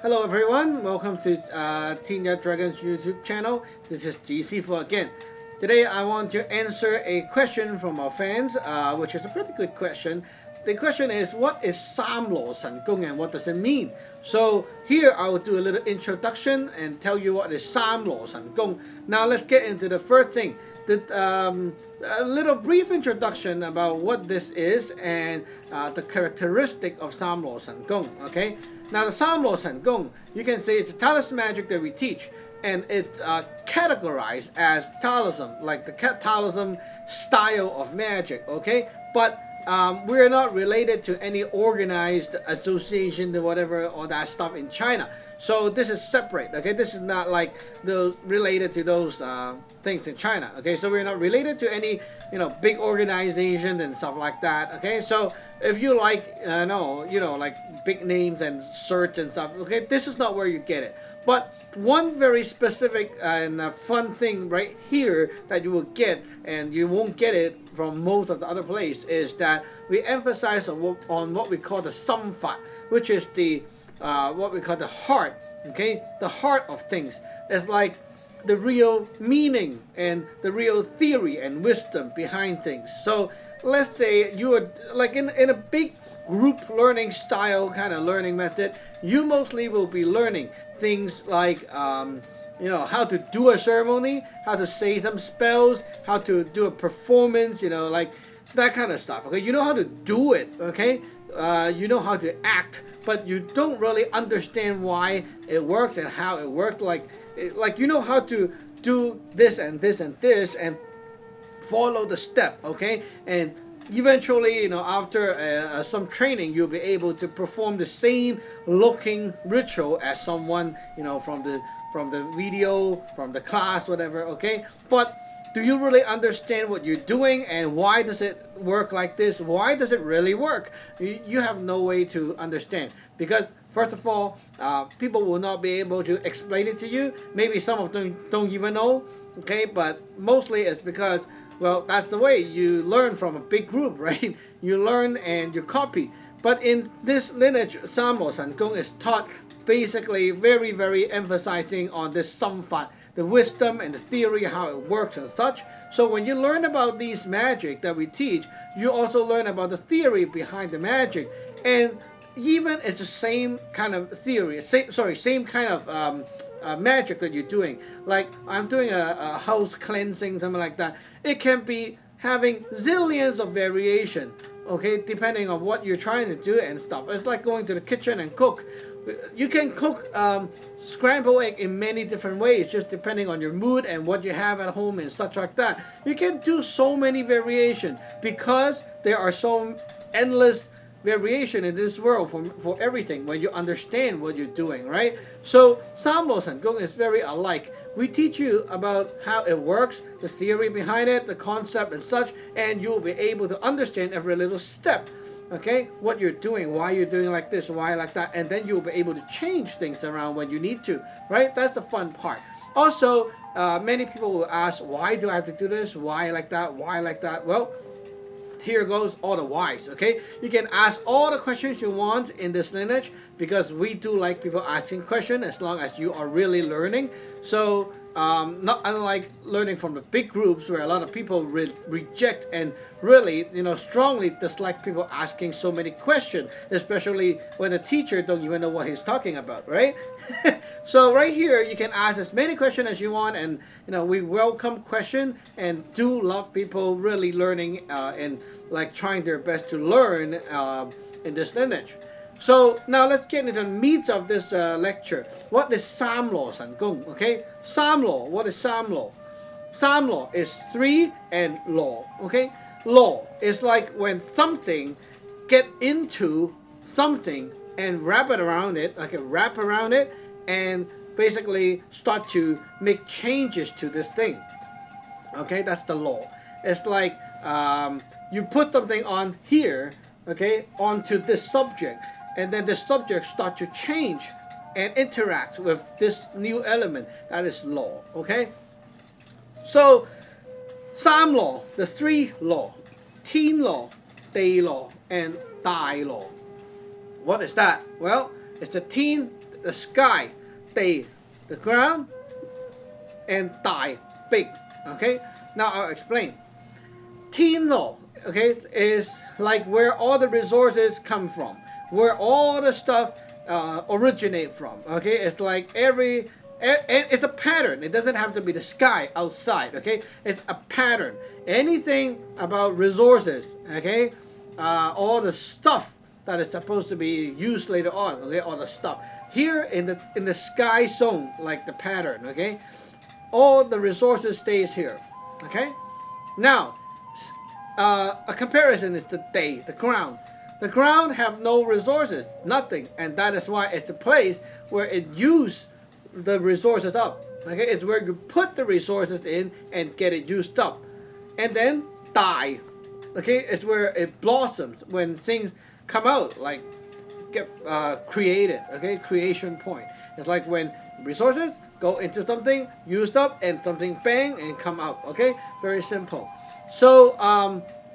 Hello everyone, welcome to Yat Dragon's YouTube channel. This is Sifu again. Today I want to answer a question from our fans, which is a pretty good question. The question is, what is Saam Law Sun Gung and what does it mean? So here I will do a little introduction and tell you what is Saam Law Sun Gung. Now let's get into the first thing. A little brief introduction about what this is and the characteristic of Saam Law Sun Gung. Okay. Now the Saam Law Sun Gung, you can say it's a Taoist magic that we teach, and it's categorized as Taoism, like the Taoism style of magic. Okay, but we're not related to any organized association or whatever, all that stuff in China. So this is separate. Okay, this is not like those related to those things in China. Okay, so we're not related to any big organizations and stuff like that. Okay, so if you like like big names and search and stuff, okay, this is not where you get it. But one very specific and fun thing right here that you will get, and you won't get it from most of the other place, is that we emphasize on what we call the samfat, which is the what we call the heart. Okay, the heart of things. It's like the real meaning and the real theory and wisdom behind things. So let's say you are like in a big group learning style kind of learning method, you mostly will be learning things like how to do a ceremony, how to say some spells, how to do a performance, like that kind of stuff. Okay, you know how to do it. Okay, you know how to act, but you don't really understand why it works and how it worked. Like you know how to do this and this and this and follow the step. Okay, and eventually, after some training, you'll be able to perform the same looking ritual as someone, from the video, from the class, whatever. Okay, but do you really understand what you're doing and why does it work like this? Why does it really work? You have no way to understand, because first of all, people will not be able to explain it to you. Maybe some of them don't even know. Okay, but mostly it's because, well, that's the way you learn from a big group, right? You learn and you copy. But in this lineage, Saam Law Sun Gung is taught basically very, very emphasizing on this samfat, the wisdom and the theory, how it works and such. So when you learn about these magic that we teach, you also learn about the theory behind the magic. And even it's the same kind of theory, same kind of magic that you're doing. Like I'm doing a house cleansing, something like that. It can be having zillions of variation, okay, depending on what you're trying to do and stuff. It's like going to the kitchen and cook. You can cook scrambled egg in many different ways, just depending on your mood and what you have at home and such like that. You can do so many variations because there are so endless variation in this world for everything when you understand what you're doing, right? So Saam Law Sun Gung is very alike. We teach you about how it works, the theory behind it, the concept and such, and you'll be able to understand every little step. Okay, what you're doing, why you're doing like this, why like that, and then you'll be able to change things around when you need to, right? That's the fun part. Also, many people will ask, why do I have to do this? Why like that? Why like that? Well, here goes all the whys. Okay, you can ask all the questions you want in this lineage, because we do like people asking questions as long as you are really learning. So not unlike learning from the big groups where a lot of people reject and really strongly dislike people asking so many questions, especially when the teacher don't even know what he's talking about, right? So right here you can ask as many questions as you want, and we welcome questions and do love people really learning and like trying their best to learn in this lineage. So now let's get into the meat of this lecture. What is Saam Law Sun Gung? Okay, Saam Law. What is Saam Law? Saam Law is three and law. Okay, law is like when something get into something and wrap it around it, like a wrap around it, and basically start to make changes to this thing. Okay, that's the law. It's like you put something on here, okay, onto this subject, and then the subject start to change and interact with this new element. That is law. Okay, so Saam Law, the three law, Thiên Law, Day Law, and Dai Law. What is that? Well, it's the Thiên the sky, Dai, the ground, and Dai, big. Okay, now I'll explain. Thiên Lo, okay, is like where all the resources come from, where all the stuff originate from. Okay, it's like it's a pattern. It doesn't have to be the sky outside. Okay, it's a pattern. Anything about resources, okay, all the stuff that is supposed to be used later on, okay, all the stuff here in the sky zone, like the pattern, okay, all the resources stays here. Okay, now a comparison is the Dai, the ground. The ground have no resources, nothing, and that is why it's the place where it uses the resources up. Okay, it's where you put the resources in and get it used up. And then Dai, okay, it's where it blossoms when things come out, like get created. Okay, creation point. It's like when resources go into something, used up, and something bang and come out. Okay, very simple. So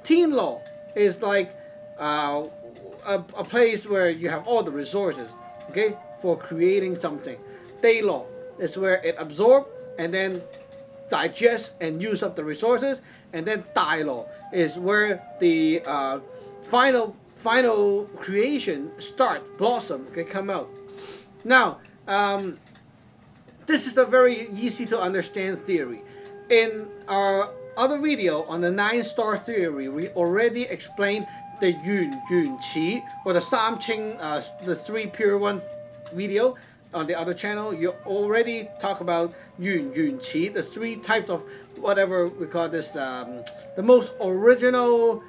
Thiên Lo is like a place where you have all the resources, okay, for creating something. Dai Lo is where it absorbs and then digests and use up the resources, and then Dai Lo is where the final creation start, blossom, okay, come out. Now, this is a very easy to understand theory. In our other video on the 9-star theory, we already explained the Yun Qi, or the Saam Qing, the 3 pure ones video on the other channel. You already talk about Yun Qi, the 3 types of whatever we call this, the most original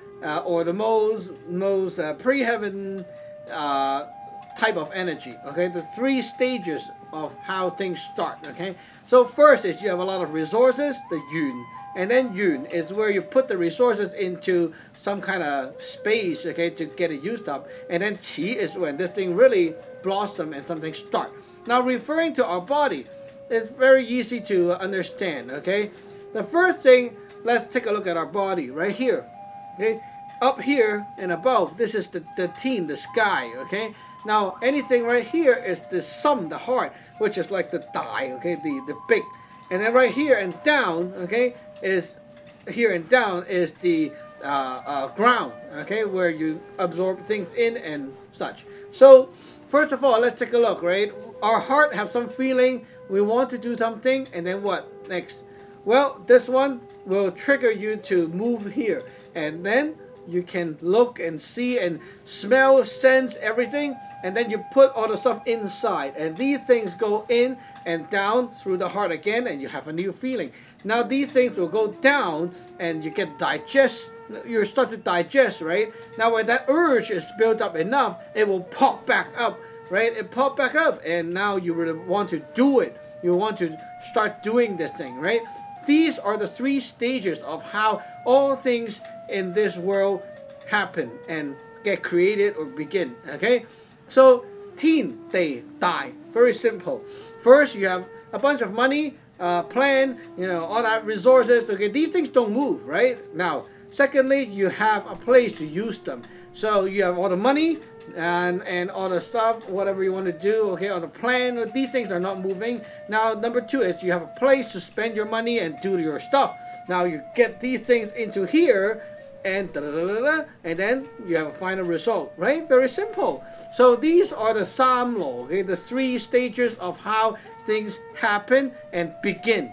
or the most pre-heaven type of energy. Okay, the 3 stages of how things start. Okay, so first is you have a lot of resources, the Yun. And then Yun is where you put the resources into some kind of space, okay, to get it used up. And then Qi is when this thing really blossom and something start. Now, referring to our body, it's very easy to understand, okay? The first thing, let's take a look at our body right here, okay? Up here and above, this is the Thiên, the sky, okay? Now, anything right here is the Sum, the heart, which is like the Dai, okay, the big. And then right here and down, okay, is the ground, okay, where you absorb things in and such. So first of all, let's take a look, right? Our heart have some feeling, we want to do something, and then what next? Well, this one will trigger you to move here, and then you can look and see and smell, sense everything, and then you put all the stuff inside, and these things go in and down through the heart again, and you have a new feeling. Now these things will go down and you get you start to digest, right? Now when that urge is built up enough, it will pop back up, right? It pop back up, and now you really want to do it. You want to start doing this thing, right? These are the 3 stages of how all things in this world happen and get created or begin, okay? So Thiên, Dai, Dai, very simple. First, you have a bunch of money, plan, all that resources. Okay, these things don't move, right? Now, secondly, you have a place to use them. So you have all the money and all the stuff, whatever you want to do. Okay, all the plan. These things are not moving. Now, number 2 is you have a place to spend your money and do your stuff. Now you get these things into here, and and then you have a final result, right? Very simple. So these are the Saam Law, okay, the 3 stages of how things happen and begin.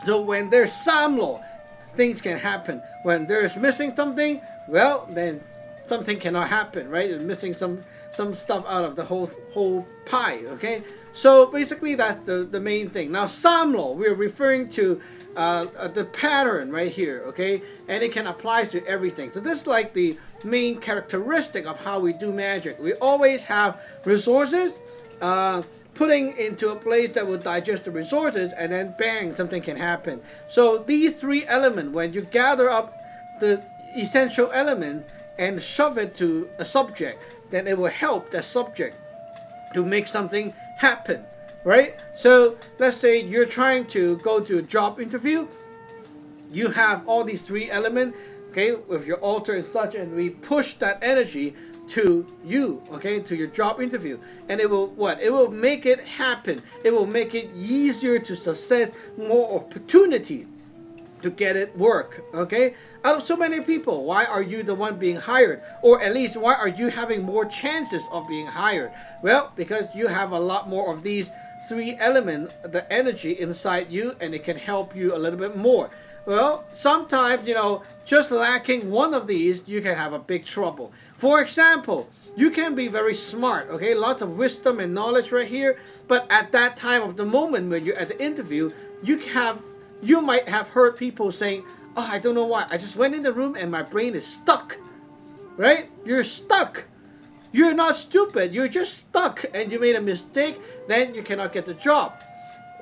So when there's Saam Law, things can happen. When there's missing something, well, then something cannot happen, right? It's missing some stuff out of the whole pie, okay? So basically that's the main thing. Now Saam Law, we're referring to the pattern right here, okay, and it can apply to everything. So this is like the main characteristic of how we do magic. We always have resources, putting into a place that will digest the resources, and then bang, something can happen. So these 3 elements, when you gather up the essential element and shove it to a subject, then it will help that subject to make something happen. Right? So let's say you're trying to go to a job interview. You have all these 3 elements, okay, with your altar and such, and we push that energy to you, okay, to your job interview, and it will what? It will make it happen. It will make it easier to success, more opportunity to get it work, okay? Out of so many people, why are you the one being hired? Or at least, why are you having more chances of being hired? Well, because you have a lot more of these three elements, the energy inside you, and it can help you a little bit more. Well, sometimes, just lacking one of these, you can have a big trouble. For example, you can be very smart, okay? Lots of wisdom and knowledge right here. But at that time of the moment when you're at the interview, you might have heard people saying, oh, I don't know why. I just went in the room and my brain is stuck, right? You're stuck. You're not stupid. You're just stuck and you made a mistake. Then you cannot get the job.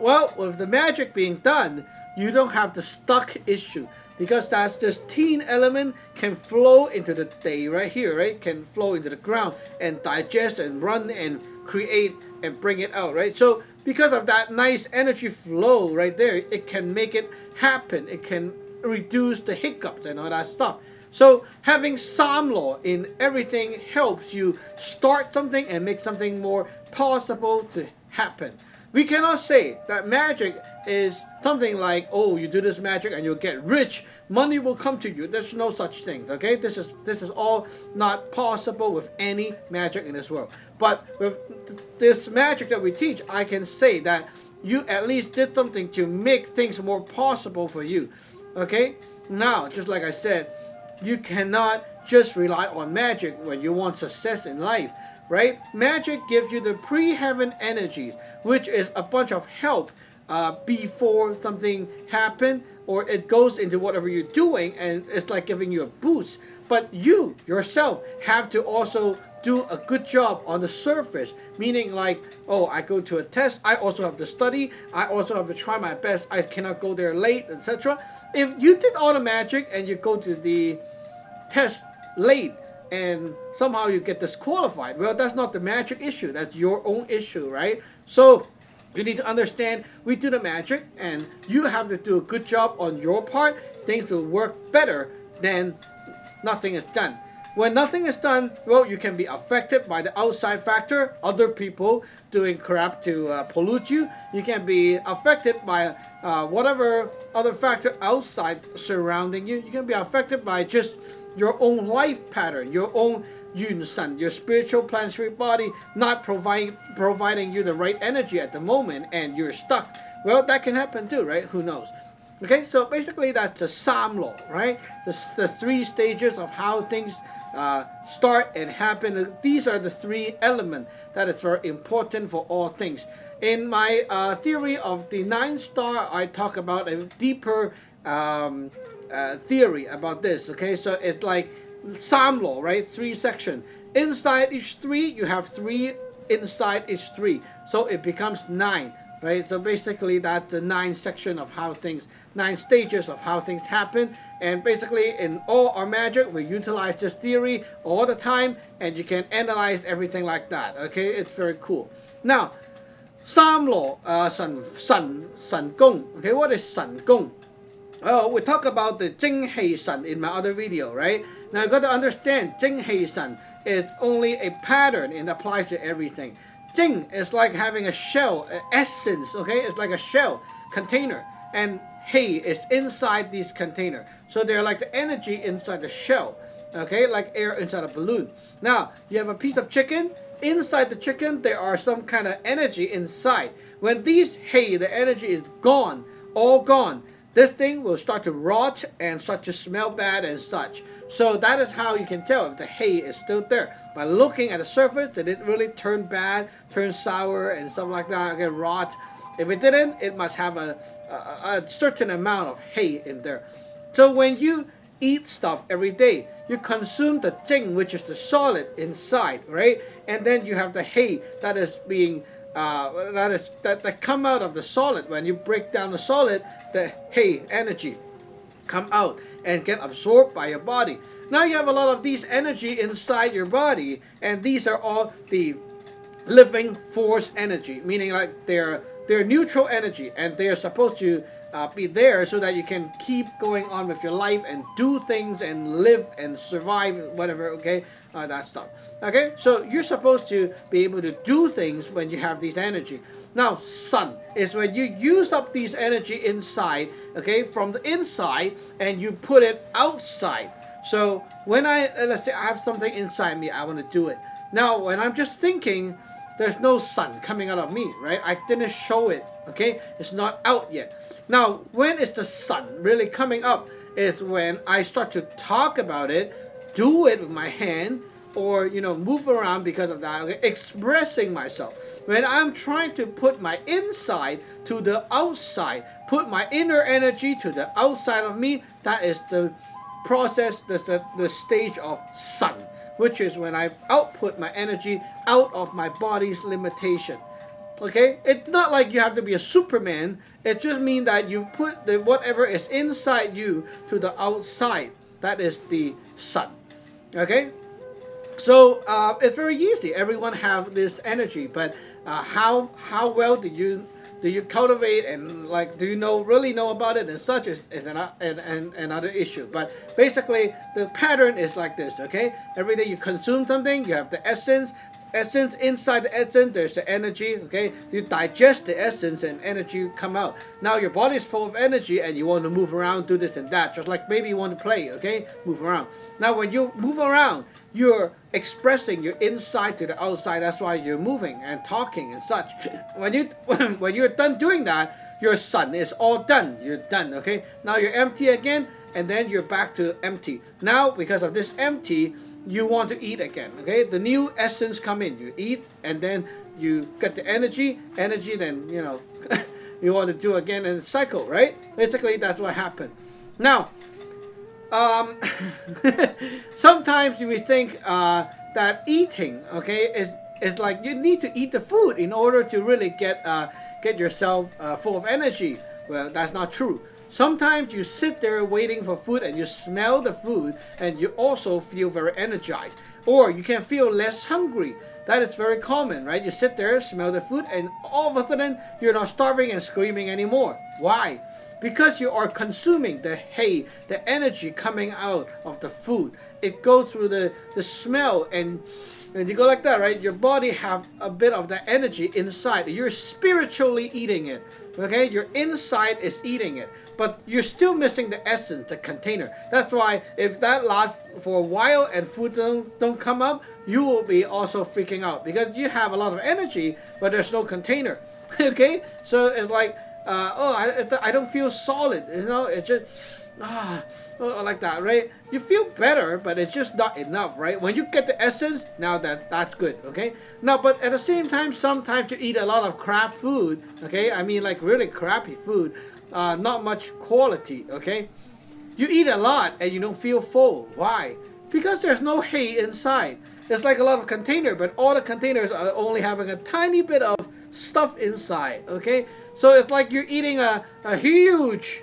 Well, with the magic being done, you don't have the stuck issue, because this teen element can flow into the day right here, right? Can flow into the ground and digest and run and create and bring it out, right? So because of that nice energy flow right there, it can make it happen. It can reduce the hiccups and all that stuff. So having Saam Law in everything helps you start something and make something more possible to happen. We cannot say that magic is something like, oh, you do this magic and you'll get rich, money will come to you. There's no such thing, okay? This is all not possible with any magic in this world. But with this magic that we teach, I can say that you at least did something to make things more possible for you, okay? Now, just like I said, you cannot just rely on magic when you want success in life, right? Magic gives you the pre-heaven energies, which is a bunch of help before something happens, or it goes into whatever you're doing, and it's like giving you a boost. But you yourself have to also do a good job on the surface, meaning like, oh, I go to a test, I also have to study, I also have to try my best, I cannot go there late, etc. If you did all the magic and you go to the test late and somehow you get disqualified, well, that's not the magic issue, that's your own issue, right? So you need to understand, we do the magic and you have to do a good job on your part. Things will work better than nothing is done. When nothing is done, well, you can be affected by the outside factor, other people doing crap to pollute you. You can be affected by whatever other factor outside surrounding you. You can be affected by just your own life pattern, your own Yun Sun, your spiritual planetary body not providing you the right energy at the moment, and you're stuck. Well, that can happen too, right? Who knows? Okay, so basically that's the Saam Law, right? The three stages of how things start and happen. These are the three elements that is very important for all things. In my theory of the 9 star, I talk about a deeper theory about this. Okay, so it's like Saam Law, right? 3 sections. Inside each 3, you have 3 inside each 3, so it becomes 9, right? So basically that's the 9 section of how things, 9 stages of how things happen. And basically in all our magic, we utilize this theory all the time, and you can analyze everything like that. Okay, it's very cool. Now, Saam Law Sun Gung. Okay, what is Sun Gung? Oh, we talk about the Jing Hei Sun in my other video, right? Now you got to understand, Jing Hei Sun is only a pattern and applies to everything. Jing is like having a shell, an essence, okay? It's like a shell container, and Hei is inside these container. So they're like the energy inside the shell, okay? Like air inside a balloon. Now, you have a piece of chicken. Inside the chicken, there are some kind of energy inside. When these Hei, the energy is gone, all gone, this thing will start to rot and start to smell bad and such. So that is how you can tell if the Hei is still there. By looking at the surface, did it really turn bad, turn sour and stuff like that, get rot? If it didn't, it must have a certain amount of Hei in there. So when you eat stuff every day, you consume the Jing, which is the solid inside, right? And then you have the Hei that is being that come out of the solid. When you break down the solid, the Hei energy come out and get absorbed by your body. Now you have a lot of these energy inside your body, and these are all the living force energy, meaning like they're neutral energy, and they are supposed to be there so that you can keep going on with your life and do things and live and survive, whatever, okay? That stuff. Okay, so you're supposed to be able to do things when you have this energy. Now, sun is when you use up these energy inside, okay, from the inside, and you put it outside. So when let's say I have something inside me, I want to do it. Now, when I'm just thinking, there's no sun coming out of me, right? I didn't show it, okay? It's not out yet. Now, when is the sun really coming up is when I start to talk about it, do it with my hand, or move around because of that, okay? Expressing myself. When I'm trying to put my inside to the outside, put my inner energy to the outside of me, that is the process, that's the stage of sun, which is when I output my energy out of my body's limitation. Okay, it's not like you have to be a Superman. It just means that you put whatever is inside you to the outside. That is the sun. Okay, so it's very easy. Everyone have this energy, but how well do you cultivate and do you really know about it and such is another issue. But basically the pattern is like this. Okay, every day you consume something, you have the essence. Inside the essence there's the energy. Okay, you digest the essence and energy come out. Now your body is full of energy and you want to move around, do this and that, just like maybe you want to play. Okay, move around. Now when you move around, you're expressing your inside to the outside. That's why you're moving and talking and such. When you're done doing that, your sun is all done. You're done. Okay, now you're empty again, and then you're back to empty. Now because of this empty, you want to eat again. Okay, the new essence come in, you eat, and then you get the energy, then you want to do again and cycle, right? Basically that's what happened. Now sometimes you may think that eating, okay, is like you need to eat the food in order to really get yourself full of energy. Well, that's not true. Sometimes you sit there waiting for food and you smell the food and you also feel very energized. Or you can feel less hungry. That is very common, right? You sit there, smell the food, and all of a sudden you're not starving and screaming anymore. Why? Because you are consuming the energy coming out of the food. It goes through the smell and you go like that, right? Your body have a bit of the energy inside. You're spiritually eating it. Okay, your inside is eating it, but you're still missing the essence, the container. That's why if that lasts for a while and food don't come up, you will be also freaking out because you have a lot of energy, but there's no container. Okay, so it's like, I don't feel solid. It's just like that, right? You feel better, but it's just not enough, right? When you get the essence, now that's good, okay? Now, but at the same time, sometimes you eat a lot of crap food, okay? I mean, like really crappy food, not much quality, okay? You eat a lot and you don't feel full. Why? Because there's no hay inside. It's like a lot of container, but all the containers are only having a tiny bit of stuff inside, okay? So it's like you're eating a huge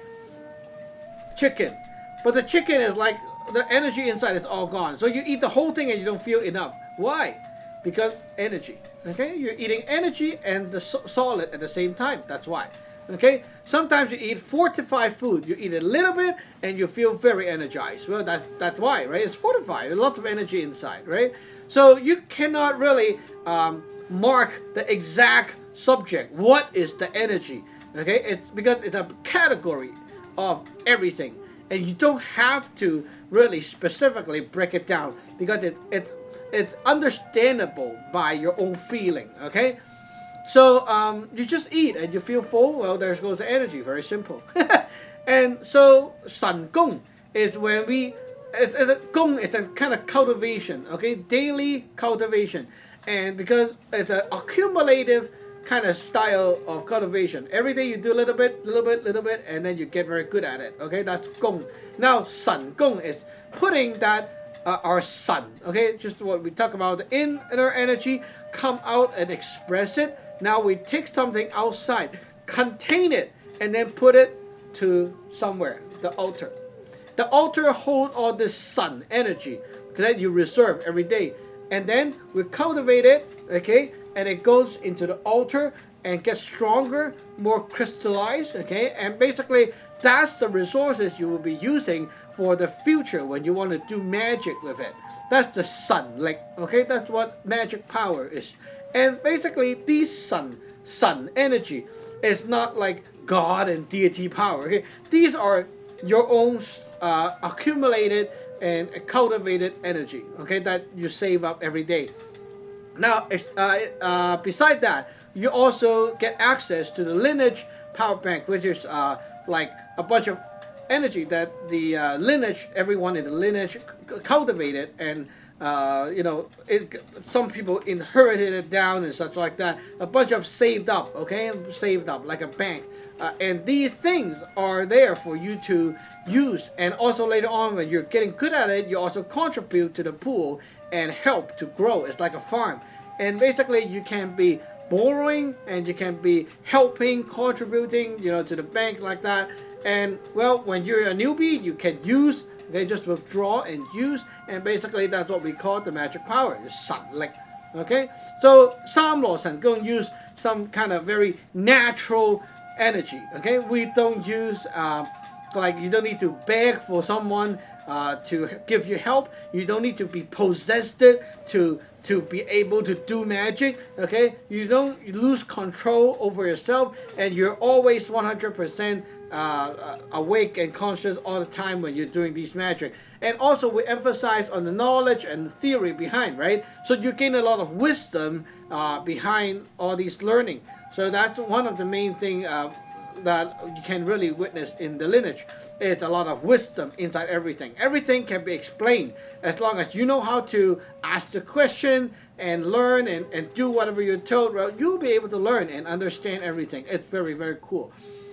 chicken, but the chicken is like the energy inside is all gone. So you eat the whole thing and you don't feel enough. Why? Because energy. Okay, you're eating energy and the solid at the same time. That's why. Okay, sometimes you eat fortified food. You eat a little bit and you feel very energized. Well, that's why, right? It's fortified. A lot of energy inside, right? So you cannot really mark the exact subject. What is the energy? Okay, it's because it's a category of everything, and you don't have to really specifically break it down because it's understandable by your own feeling. Okay, so you just eat and you feel full. Well, there goes the energy. Very simple. And so Sun Gung is when it's a Gung. It's a kind of cultivation. Okay, daily cultivation, and because it's an accumulative kind of style of cultivation. Every day you do a little bit, and then you get very good at it. Okay, that's Gong. Now, Sun Gong is putting that our sun. Okay, just what we talk about, the inner energy, come out and express it. Now we take something outside, contain it, and then put it to somewhere, the altar. The altar holds all this sun energy that you reserve every day, and then we cultivate it. Okay. And it goes into the altar, and get stronger, more crystallized, okay? And basically, that's the resources you will be using for the future when you want to do magic with it. That's the sun, like, okay? That's what magic power is. And basically, these sun energy is not like God and deity power, okay? These are your own accumulated and cultivated energy, okay, that you save up every day. Now, beside that, you also get access to the lineage power bank, which is like a bunch of energy that the lineage, everyone in the lineage cultivated, and some people inherited it down and such like that. A bunch of saved up like a bank. And these things are there for you to use, and also later on when you're getting good at it, you also contribute to the pool and help to grow. It's like a farm, and basically you can be borrowing and you can be helping, contributing, to the bank like that. And well, when you're a newbie, you can use, okay, just withdraw and use, and basically that's what we call the magic power, the sun. Okay, so Saam Law Sun Gung use some kind of very natural energy. Okay, we don't use you don't need to beg for someone to give you help. You don't need to be possessed to be able to do magic. Okay, you don't lose control over yourself, and you're always 100% awake and conscious all the time when you're doing these magic. And also we emphasize on the knowledge and the theory behind, right? So you gain a lot of wisdom behind all these learning. So that's one of the main thing that you can really witness in the lineage. It's a lot of wisdom inside everything. Everything can be explained as long as you know how to ask the question and learn and do whatever you're told. Well, you'll be able to learn and understand everything. It's very, very cool.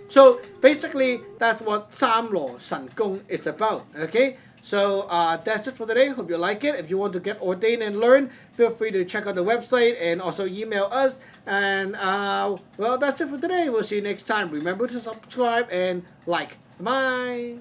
So basically, that's what Saam Law Sun Gung is about. Okay, so that's it for today. Hope you like it. If you want to get ordained and learn, feel free to check out the website and also email us. And well, that's it for today. We'll see you next time. Remember to subscribe and like. Bye.